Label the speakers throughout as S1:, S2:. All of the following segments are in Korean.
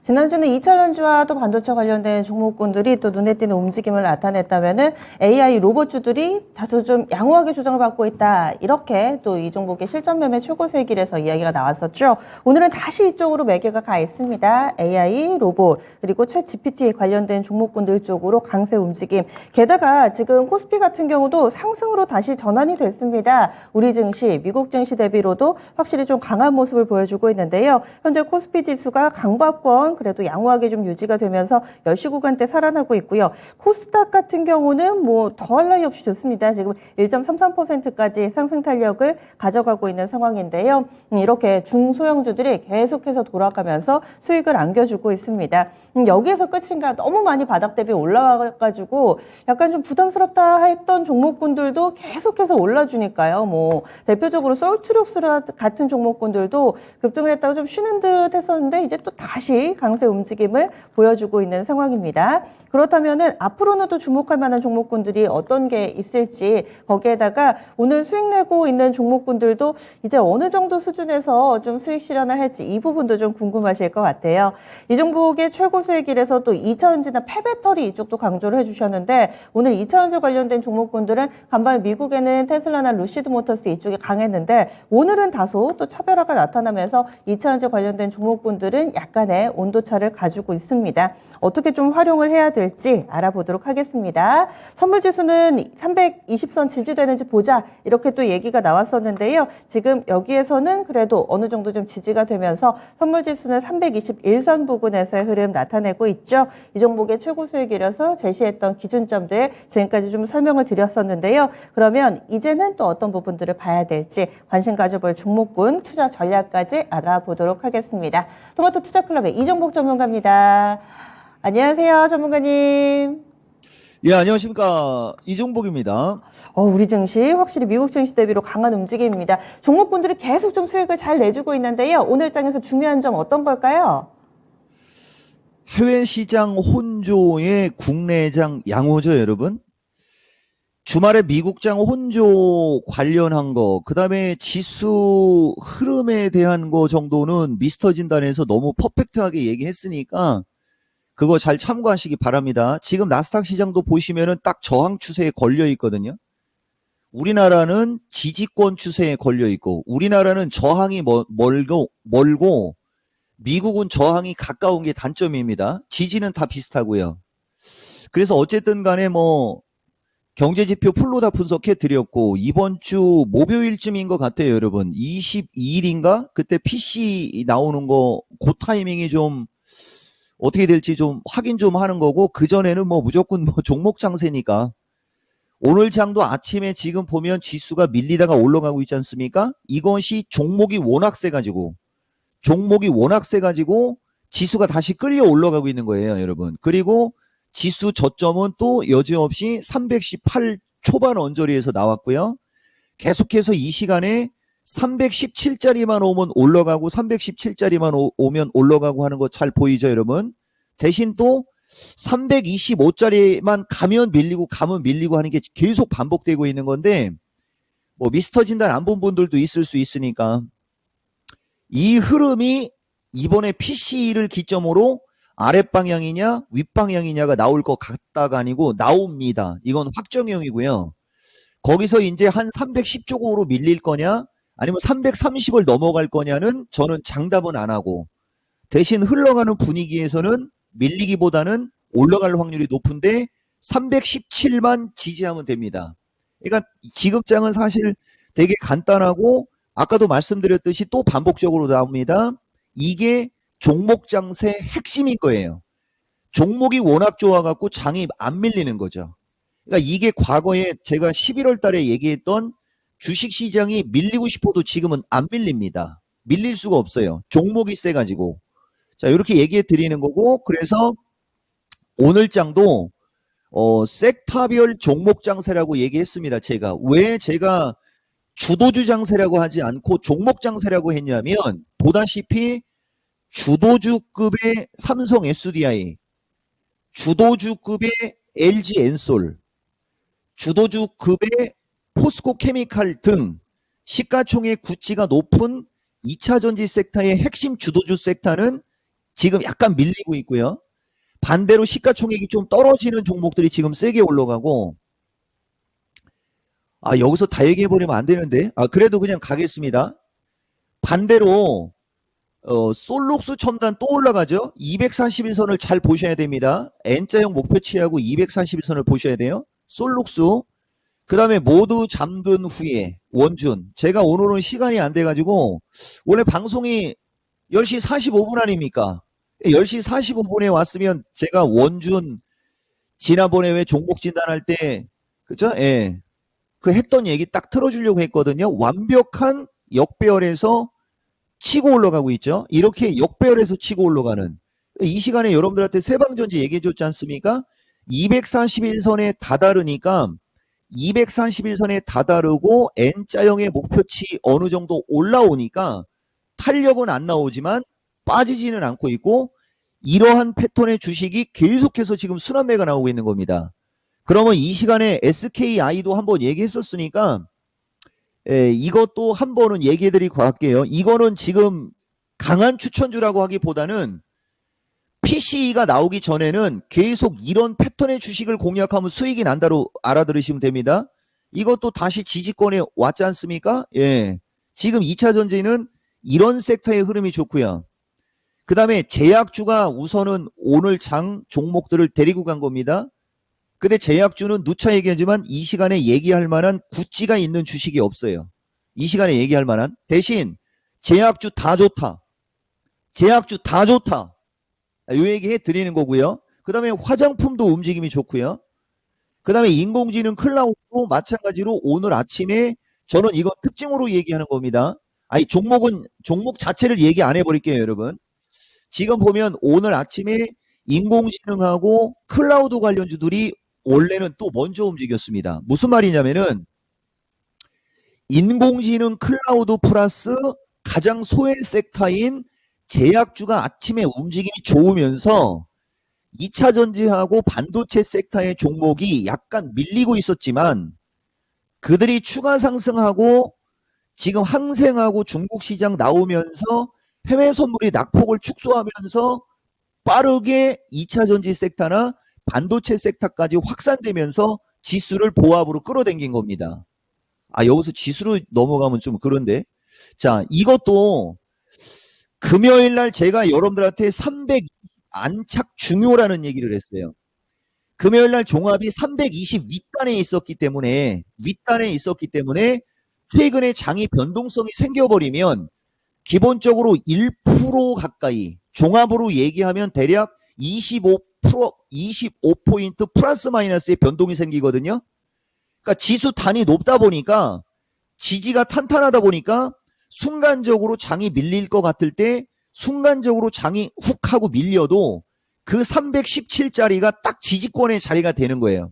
S1: 지난주는 2차전지와 또 반도체 관련된 종목군들이 또 눈에 띄는 움직임을 나타냈다면은 AI 로봇주들이 다소 좀 양호하게 조정을 받고 있다. 이렇게 또 이 종목의 실전 매매 최고 세길에서 이야기가 나왔었죠. 오늘은 다시 이쪽으로 매개가 가 있습니다. AI 로봇 그리고 챗 GPT에 관련된 종목군들 쪽으로 강세 움직임. 게다가 지금 코스피 같은 경우도 상승으로 다시 전환이 됐습니다. 우리 증시, 미국 증시 대비로도 확실히 좀 강한 모습을 보여주고 있는데요. 현재 코스피 지수가 강박권 그래도 양호하게 좀 유지가 되면서 10시 구간대 살아나고 있고요. 코스닥 같은 경우는 뭐 더할 나위 없이 좋습니다. 지금 1.33%까지 상승 탄력을 가져가고 있는 상황인데요. 이렇게 중소형주들이 계속해서 돌아가면서 수익을 안겨주고 있습니다. 여기에서 끝인가 너무 많이 바닥 대비 올라와가지고 약간 좀 부담스럽다 했던 종목군들도 계속해서 올라주니까요. 뭐 대표적으로 솔트룩스 같은 종목군들도 급등을 했다가 좀 쉬는 듯 했었는데 이제 또 다시 강세 움직임을 보여주고 있는 상황입니다. 그렇다면은 앞으로는 또 주목할 만한 종목군들이 어떤 게 있을지 거기에다가 오늘 수익 내고 있는 종목군들도 이제 어느 정도 수준에서 좀 수익 실현을 할지 이 부분도 좀 궁금하실 것 같아요. 이 종목의 최고 수익일에서 또 2차전지나 폐배터리 이쪽도 강조를 해주셨는데 오늘 2차전지 관련된 종목군들은 간밤에 미국에는 테슬라나 루시드 모터스 이쪽이 강했는데 오늘은 다소 또 차별화가 나타나면서 2차전지 관련된 종목군들은 약간의 온도차를 가지고 있습니다. 어떻게 좀 활용을 해야 될지 알아보도록 하겠습니다. 선물지수는 320선 지지되는지 보자 이렇게 또 얘기가 나왔었는데요. 지금 여기에서는 그래도 어느 정도 좀 지지가 되면서 선물지수는 321선 부근에서의 흐름 나타내고 있죠. 이 종목의 최고 수익이라서 제시했던 기준점들 지금까지 좀 설명을 드렸었는데요. 그러면 이제는 또 어떤 부분들을 봐야 될지 관심 가져볼 종목군 투자 전략까지 알아보도록 하겠습니다. 토마토 투자클럽의 이종복 전문가입니다. 안녕하세요, 전문가님.
S2: 예, 안녕하십니까. 이종복입니다.
S1: 우리 증시 확실히 미국 증시 대비로 강한 움직임입니다. 종목군들이 계속 좀 수익을 잘 내주고 있는데요. 오늘 장에서 중요한 점 어떤 걸까요?
S2: 해외 시장 혼조의 국내장 양호죠, 여러분? 주말에 미국장 혼조 관련한 거, 그 다음에 지수 흐름에 대한 거 정도는 미스터 진단에서 너무 퍼펙트하게 얘기했으니까 그거 잘 참고하시기 바랍니다. 지금 나스닥 시장도 보시면은 딱 저항 추세에 걸려 있거든요. 우리나라는 지지권 추세에 걸려 있고, 우리나라는 저항이 멀고, 미국은 저항이 가까운 게 단점입니다. 지지는 다 비슷하고요. 그래서 어쨌든 간에 뭐, 경제지표 풀로 다 분석해 드렸고, 이번 주 목요일쯤인 것 같아요, 여러분. 22일인가? 그때 PC 나오는 거, 그 타이밍이 좀, 어떻게 될지 좀 확인 좀 하는 거고, 그전에는 뭐 무조건 뭐 종목 장세니까. 오늘 장도 아침에 지금 보면 지수가 밀리다가 올라가고 있지 않습니까? 이것이 종목이 워낙 세가지고 지수가 다시 끌려 올라가고 있는 거예요, 여러분. 그리고 지수 저점은 또 여지없이 318 초반 언저리에서 나왔고요. 계속해서 이 시간에 317짜리만 오면 올라가고 317짜리만 오면 올라가고 하는 거 잘 보이죠, 여러분? 대신 또 325짜리만 가면 밀리고 하는 게 계속 반복되고 있는 건데, 뭐 미스터 진단 안 본 분들도 있을 수 있으니까 이 흐름이 이번에 PC를 기점으로 아랫방향이냐 윗방향이냐가 나올 것 같다가 아니고 나옵니다. 이건 확정형이고요. 거기서 이제 한 310 쪽으로 밀릴 거냐 아니면 330을 넘어갈 거냐는 저는 장담은 안 하고, 대신 흘러가는 분위기에서는 밀리기보다는 올라갈 확률이 높은데 317만 지지하면 됩니다. 그러니까 지급장은 사실 되게 간단하고 아까도 말씀드렸듯이 또 반복적으로 나옵니다. 이게 종목 장세 핵심인 거예요. 종목이 워낙 좋아갖고 장이 안 밀리는 거죠. 그러니까 이게 과거에 제가 11월 달에 얘기했던 주식시장이 밀리고 싶어도 지금은 안 밀립니다. 밀릴 수가 없어요. 종목이 세가지고. 자, 이렇게 얘기해 드리는 거고, 그래서 오늘 장도 섹터별 종목 장세라고 얘기했습니다. 왜 제가 주도주 장세라고 하지 않고 종목 장세라고 했냐면, 보다시피 주도주급의 삼성 SDI, 주도주급의 LG 엔솔, 주도주급의 포스코 케미칼 등 시가총액 구치가 높은 2차전지 섹터의 핵심 주도주 섹터는 지금 약간 밀리고 있고요. 반대로 시가총액이 좀 떨어지는 종목들이 지금 세게 올라가고, 여기서 다 얘기해버리면 안 되는데, 그래도 그냥 가겠습니다. 반대로, 솔록스 첨단 또 올라가죠? 241선을 잘 보셔야 됩니다. N자형 목표치하고 241선을 보셔야 돼요. 솔록스. 그 다음에 모두 잠든 후에, 원준. 제가 오늘은 시간이 안 돼가지고, 원래 방송이 10시 45분 아닙니까? 10시 45분에 왔으면 제가 원준, 지난번에 왜 종목 진단할 때, 그죠? 예. 그 했던 얘기 딱 틀어주려고 했거든요. 완벽한 역배열에서 치고 올라가고 있죠. 이렇게 역배열에서 치고 올라가는 이 시간에 여러분들한테 세방전지 얘기해 줬지 않습니까? 241선에 다다르니까 241선에 다다르고 N자형의 목표치 어느 정도 올라오니까 탄력은 안 나오지만 빠지지는 않고 있고 이러한 패턴의 주식이 계속해서 지금 순환매가 나오고 있는 겁니다. 그러면 이 시간에 SKI도 한번 얘기했었으니까 이것도 한 번은 얘기해드리고 갈게요. 이거는 지금 강한 추천주라고 하기보다는 PCE가 나오기 전에는 계속 이런 패턴의 주식을 공략하면 수익이 난다로 알아들으시면 됩니다. 이것도 다시 지지권에 왔지 않습니까? 예. 지금 2차 전지는 이런 섹터의 흐름이 좋고요. 그 다음에 제약주가 우선은 오늘 장 종목들을 데리고 간 겁니다. 근데 제약주는 누차 얘기하지만 이 시간에 얘기할 만한 구찌가 있는 주식이 없어요. 이 시간에 얘기할 만한. 대신 제약주 다 좋다. 제약주 다 좋다. 요 얘기 해드리는 거고요. 그 다음에 화장품도 움직임이 좋고요. 그 다음에 인공지능 클라우드도 마찬가지로 오늘 아침에 저는 이거 특징으로 얘기하는 겁니다. 종목 자체를 얘기 안 해버릴게요, 여러분. 지금 보면 오늘 아침에 인공지능하고 클라우드 관련주들이 원래는 또 먼저 움직였습니다. 무슨 말이냐면은 인공지능 클라우드 플러스 가장 소외 섹터인 제약주가 아침에 움직임이 좋으면서 2차 전지하고 반도체 섹터의 종목이 약간 밀리고 있었지만 그들이 추가 상승하고 지금 항생하고 중국 시장 나오면서 해외 선물이 낙폭을 축소하면서 빠르게 2차 전지 섹터나 반도체 섹터까지 확산되면서 지수를 보합으로 끌어당긴 겁니다. 여기서 지수로 넘어가면 좀 그런데. 자, 이것도 금요일 날 제가 여러분들한테 300 안착 중요라는 얘기를 했어요. 금요일 날 종합이 320 윗단에 있었기 때문에 최근에 장이 변동성이 생겨버리면 기본적으로 1% 가까이 종합으로 얘기하면 대략 25포인트 플러스 마이너스의 변동이 생기거든요. 그러니까 지수 단이 높다 보니까 지지가 탄탄하다 보니까 순간적으로 장이 밀릴 것 같을 때 순간적으로 장이 훅 하고 밀려도 그 317짜리가 딱 지지권의 자리가 되는 거예요.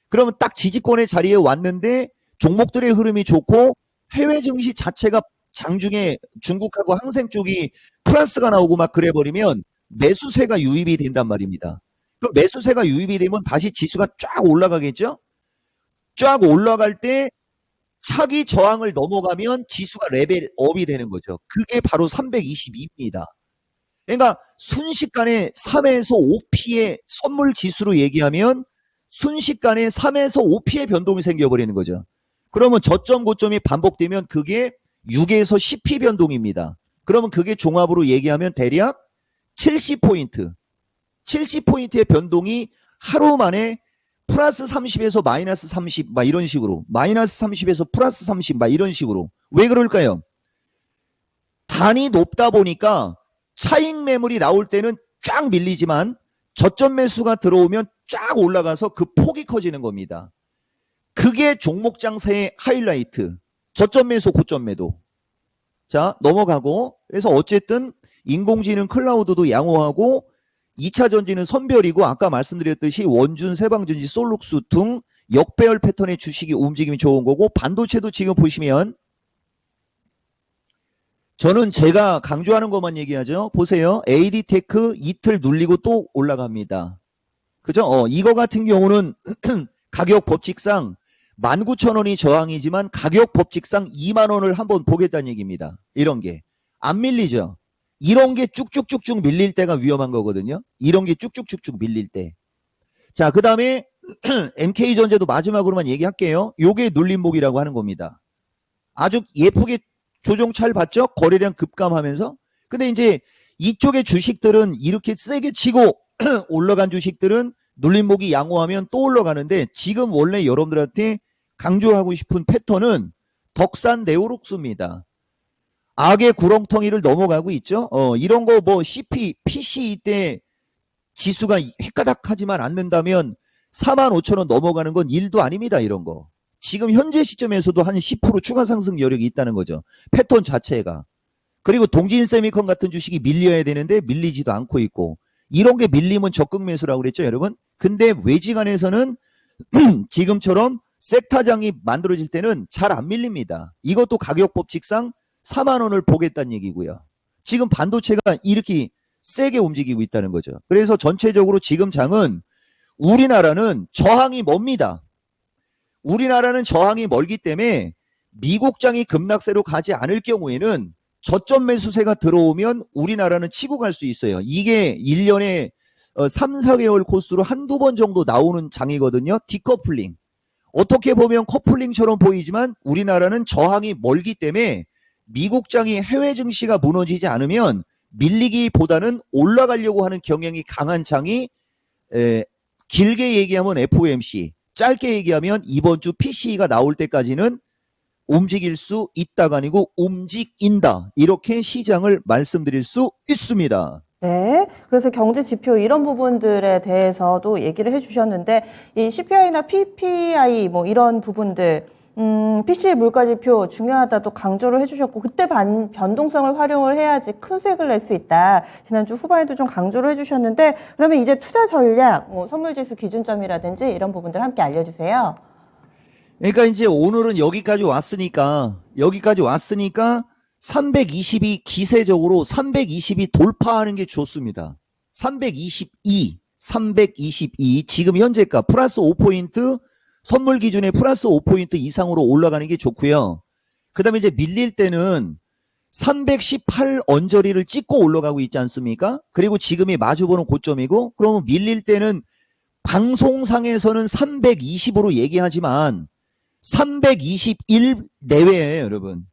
S2: 그러면 딱 지지권의 자리에 왔는데 종목들의 흐름이 좋고 해외 증시 자체가 장중에 중국하고 항생 쪽이 플러스가 나오고 막 그래버리면 매수세가 유입이 된단 말입니다. 그럼 매수세가 유입이 되면 다시 지수가 쫙 올라가겠죠? 쫙 올라갈 때 차기 저항을 넘어가면 지수가 레벨업이 되는 거죠. 그게 바로 322입니다. 그러니까 순식간에 3에서 5P의 선물 지수로 얘기하면 순식간에 3에서 5P의 변동이 생겨버리는 거죠. 그러면 저점 고점이 반복되면 그게 6에서 10P 변동입니다. 그러면 그게 종합으로 얘기하면 대략 70포인트. 70포인트의 변동이 하루 만에 플러스 30에서 마이너스 30 막 이런 식으로 마이너스 30에서 플러스 30 막 이런 식으로. 왜 그럴까요? 단이 높다 보니까 차익 매물이 나올 때는 쫙 밀리지만 저점 매수가 들어오면 쫙 올라가서 그 폭이 커지는 겁니다. 그게 종목 장사의 하이라이트. 저점 매수 고점 매도. 자, 넘어가고. 그래서 어쨌든 인공지능 클라우드도 양호하고 2차 전지는 선별이고 아까 말씀드렸듯이 원준, 세방전지, 솔룩스 등 역배열 패턴의 주식이 움직임이 좋은 거고 반도체도 지금 보시면 저는 제가 강조하는 것만 얘기하죠. 보세요. AD테크 이틀 눌리고 또 올라갑니다. 그죠? 이거 같은 경우는 가격 법칙상 19,000원이 저항이지만 가격 법칙상 2만 원을 한번 보겠다는 얘기입니다. 이런 게. 안 밀리죠. 이런 게 쭉쭉쭉쭉 밀릴 때가 위험한 거거든요. 이런 게 쭉쭉쭉쭉 밀릴 때. 자, 그 다음에 MK전자도 마지막으로만 얘기할게요. 요게 눌림목이라고 하는 겁니다. 아주 예쁘게 조정 잘 봤죠? 거래량 급감하면서. 근데 이제 이쪽의 주식들은 이렇게 세게 치고 올라간 주식들은 눌림목이 양호하면 또 올라가는데, 지금 원래 여러분들한테 강조하고 싶은 패턴은 덕산 네오룩스입니다. 악의 구렁텅이를 넘어가고 있죠. 이런 거 뭐 CP, PCE 때 지수가 헷가닥하지만 않는다면 45,000원 넘어가는 건 일도 아닙니다. 이런 거. 지금 현재 시점에서도 한 10% 추가 상승 여력이 있다는 거죠. 패턴 자체가. 그리고 동진세미콘 같은 주식이 밀려야 되는데 밀리지도 않고 있고, 이런 게 밀리면 적극 매수라고 그랬죠, 여러분? 근데 외지간에서는 지금처럼 섹타장이 만들어질 때는 잘 안 밀립니다. 이것도 가격 법칙상 4만 원을 보겠다는 얘기고요. 지금 반도체가 이렇게 세게 움직이고 있다는 거죠. 그래서 전체적으로 지금 장은 우리나라는 저항이 멉니다. 우리나라는 저항이 멀기 때문에 미국장이 급락세로 가지 않을 경우에는 저점 매수세가 들어오면 우리나라는 치고 갈 수 있어요. 이게 1년에 3, 4개월 코스로 한두 번 정도 나오는 장이거든요. 디커플링. 어떻게 보면 커플링처럼 보이지만 우리나라는 저항이 멀기 때문에 미국장이 해외 증시가 무너지지 않으면 밀리기보다는 올라가려고 하는 경향이 강한 장이, 길게 얘기하면 FOMC, 짧게 얘기하면 이번 주 PCE가 나올 때까지는 움직일 수 있다가 아니고 움직인다. 이렇게 시장을 말씀드릴 수 있습니다.
S1: 네. 그래서 경제 지표 이런 부분들에 대해서도 얘기를 해주셨는데, 이 CPI나 PPI 뭐 이런 부분들, PCE 물가지표 중요하다도 강조를 해주셨고, 그때 변동성을 활용을 해야지 큰 수익을 낼 수 있다. 지난주 후반에도 좀 강조를 해주셨는데, 그러면 이제 투자 전략, 뭐 선물지수 기준점이라든지 이런 부분들 함께 알려주세요.
S2: 그러니까 이제 오늘은 여기까지 왔으니까 320이 기세적으로 320이 돌파하는 게 좋습니다. 322 지금 현재가 플러스 5포인트, 선물 기준에 플러스 5포인트 이상으로 올라가는 게 좋고요. 그 다음에 이제 밀릴 때는 318 언저리를 찍고 올라가고 있지 않습니까? 그리고 지금이 마주보는 고점이고, 그러면 밀릴 때는 방송상에서는 320으로 얘기하지만 321 내외예요, 여러분.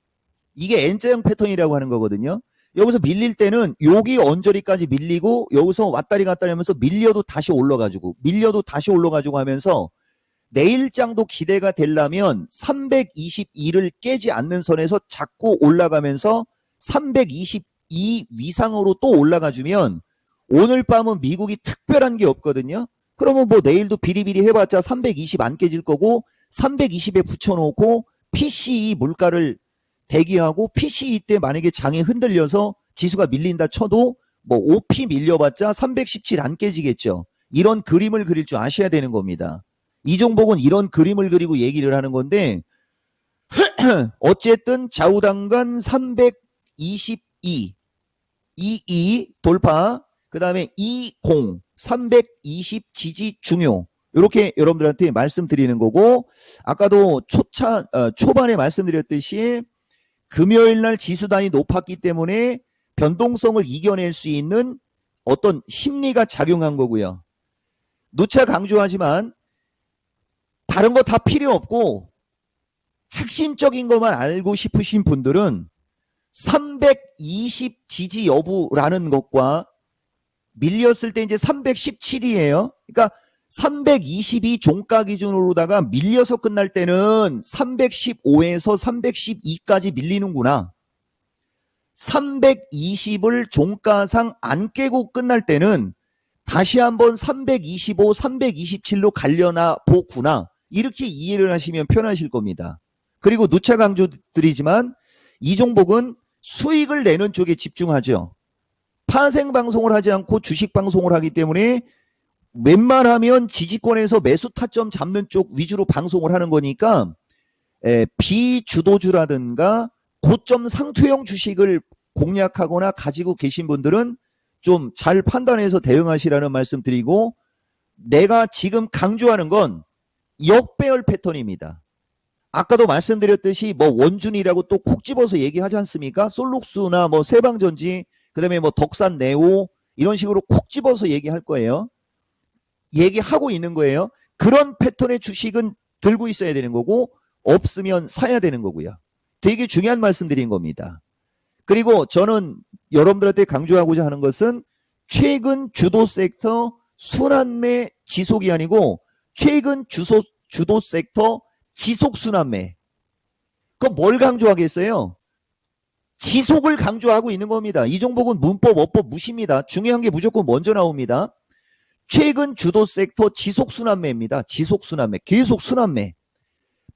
S2: 이게 N자형 패턴이라고 하는 거거든요. 여기서 밀릴 때는 여기 언저리까지 밀리고, 여기서 왔다리 갔다리 하면서 밀려도 다시 올라가지고 하면서 내일장도 기대가 되려면 322를 깨지 않는 선에서 자꾸 올라가면서 322 위상으로 또 올라가주면, 오늘 밤은 미국이 특별한 게 없거든요. 그러면 뭐 내일도 비리비리 해봤자 320 안 깨질 거고, 320에 붙여놓고 PCE 물가를 대기하고, PCE 때 만약에 장이 흔들려서 지수가 밀린다 쳐도 뭐 OP 밀려봤자 317 안 깨지겠죠. 이런 그림을 그릴 줄 아셔야 되는 겁니다. 이종복은 이런 그림을 그리고 얘기를 하는 건데, 어쨌든 좌우당간 322 22 돌파, 그 다음에 20 320 지지 중요, 이렇게 여러분들한테 말씀드리는 거고, 아까도 초반에 말씀드렸듯이 금요일날 지수단이 높았기 때문에 변동성을 이겨낼 수 있는 어떤 심리가 작용한 거고요. 누차 강조하지만 다른 거 다 필요 없고 핵심적인 것만 알고 싶으신 분들은 320 지지 여부라는 것과, 밀렸을 때 이제 317이에요. 그러니까 322 종가 기준으로다가 밀려서 끝날 때는 315에서 312까지 밀리는구나. 320을 종가상 안 깨고 끝날 때는 다시 한번 325, 327로 가려나 보구나. 이렇게 이해를 하시면 편하실 겁니다. 그리고 누차 강조드리지만 이종복은 수익을 내는 쪽에 집중하죠. 파생 방송을 하지 않고 주식 방송을 하기 때문에 웬만하면 지지권에서 매수 타점 잡는 쪽 위주로 방송을 하는 거니까, 비주도주라든가 고점 상투형 주식을 공략하거나 가지고 계신 분들은 좀 잘 판단해서 대응하시라는 말씀 드리고, 내가 지금 강조하는 건 역배열 패턴입니다. 아까도 말씀드렸듯이 뭐 원준이라고 또 콕 집어서 얘기하지 않습니까? 솔룩스나 뭐 세방전지 그다음에 뭐 덕산 네오 이런 식으로 콕 집어서 얘기할 거예요. 얘기하고 있는 거예요. 그런 패턴의 주식은 들고 있어야 되는 거고 없으면 사야 되는 거고요. 되게 중요한 말씀드린 겁니다. 그리고 저는 여러분들한테 강조하고자 하는 것은 최근 주도 섹터 순환매 지속이 아니고 최근 주도 섹터 지속 순환매. 그럼 뭘 강조하겠어요? 지속을 강조하고 있는 겁니다. 이 종목은 문법, 어법 무시입니다. 중요한 게 무조건 먼저 나옵니다. 최근 주도 섹터 지속 순환매입니다. 지속 순환매, 계속 순환매.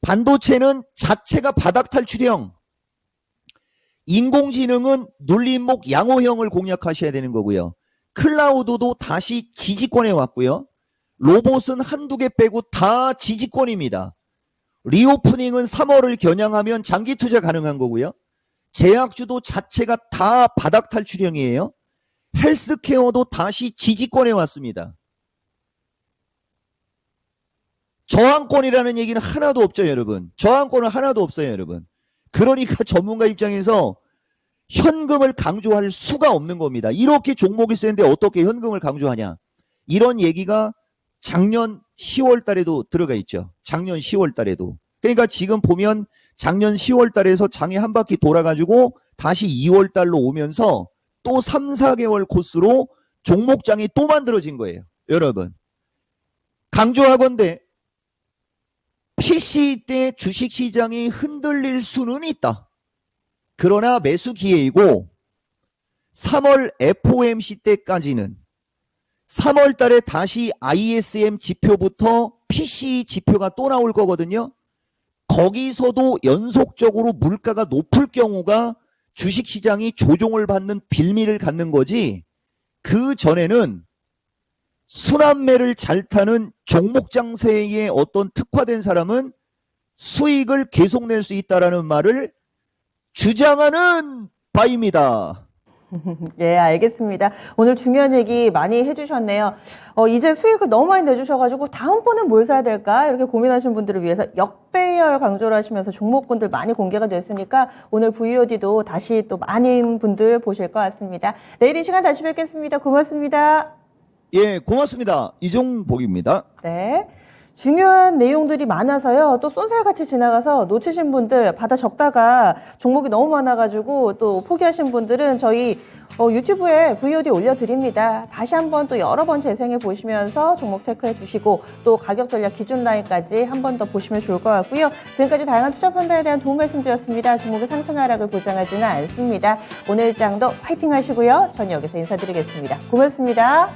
S2: 반도체는 자체가 바닥 탈출형. 인공지능은 눌림목 양호형을 공략하셔야 되는 거고요. 클라우드도 다시 지지권에 왔고요. 로봇은 한두 개 빼고 다 지지권입니다. 리오프닝은 3월을 겨냥하면 장기 투자 가능한 거고요. 제약주도 자체가 다 바닥 탈출형이에요. 헬스케어도 다시 지지권에 왔습니다. 저항권이라는 얘기는 하나도 없죠, 여러분. 저항권은 하나도 없어요, 여러분. 그러니까 전문가 입장에서 현금을 강조할 수가 없는 겁니다. 이렇게 종목이 세는데 어떻게 현금을 강조하냐. 이런 얘기가 작년 10월 달에도 들어가 있죠. 작년 10월 달에도. 그러니까 지금 보면 작년 10월 달에서 장이 한 바퀴 돌아가지고 다시 2월 달로 오면서 또 3, 4개월 코스로 종목장이 또 만들어진 거예요. 여러분. 강조하건대 PC 때 주식시장이 흔들릴 수는 있다. 그러나 매수 기회이고 3월 FOMC 때까지는 3월 달에 다시 ISM 지표부터 PCE 지표가 또 나올 거거든요. 거기서도 연속적으로 물가가 높을 경우가 주식시장이 조종을 받는 빌미를 갖는 거지 그 전에는 순환매를 잘 타는 종목 장세에 어떤 특화된 사람은 수익을 계속 낼 수 있다라는 말을 주장하는 바입니다.
S1: 예, 알겠습니다. 오늘 중요한 얘기 많이 해주셨네요. 이제 수익을 너무 많이 내주셔가지고 다음번엔 뭘 사야 될까? 이렇게 고민하시는 분들을 위해서 역배열 강조를 하시면서 종목군들 많이 공개가 됐으니까 오늘 VOD도 다시 또 많은 분들 보실 것 같습니다. 내일 이 시간 다시 뵙겠습니다. 고맙습니다.
S2: 예, 고맙습니다. 이종복입니다.
S1: 네. 중요한 내용들이 많아서요. 또 쏜살같이 지나가서 놓치신 분들 받아 적다가 종목이 너무 많아가지고 또 포기하신 분들은 저희 유튜브에 VOD 올려드립니다. 다시 한번 또 여러 번 재생해 보시면서 종목 체크해 주시고 또 가격 전략 기준 라인까지 한 번 더 보시면 좋을 것 같고요. 지금까지 다양한 투자 판단에 대한 도움 말씀드렸습니다. 종목의 상승 하락을 보장하지는 않습니다. 오늘 장도 화이팅 하시고요. 전 여기서 인사드리겠습니다. 고맙습니다.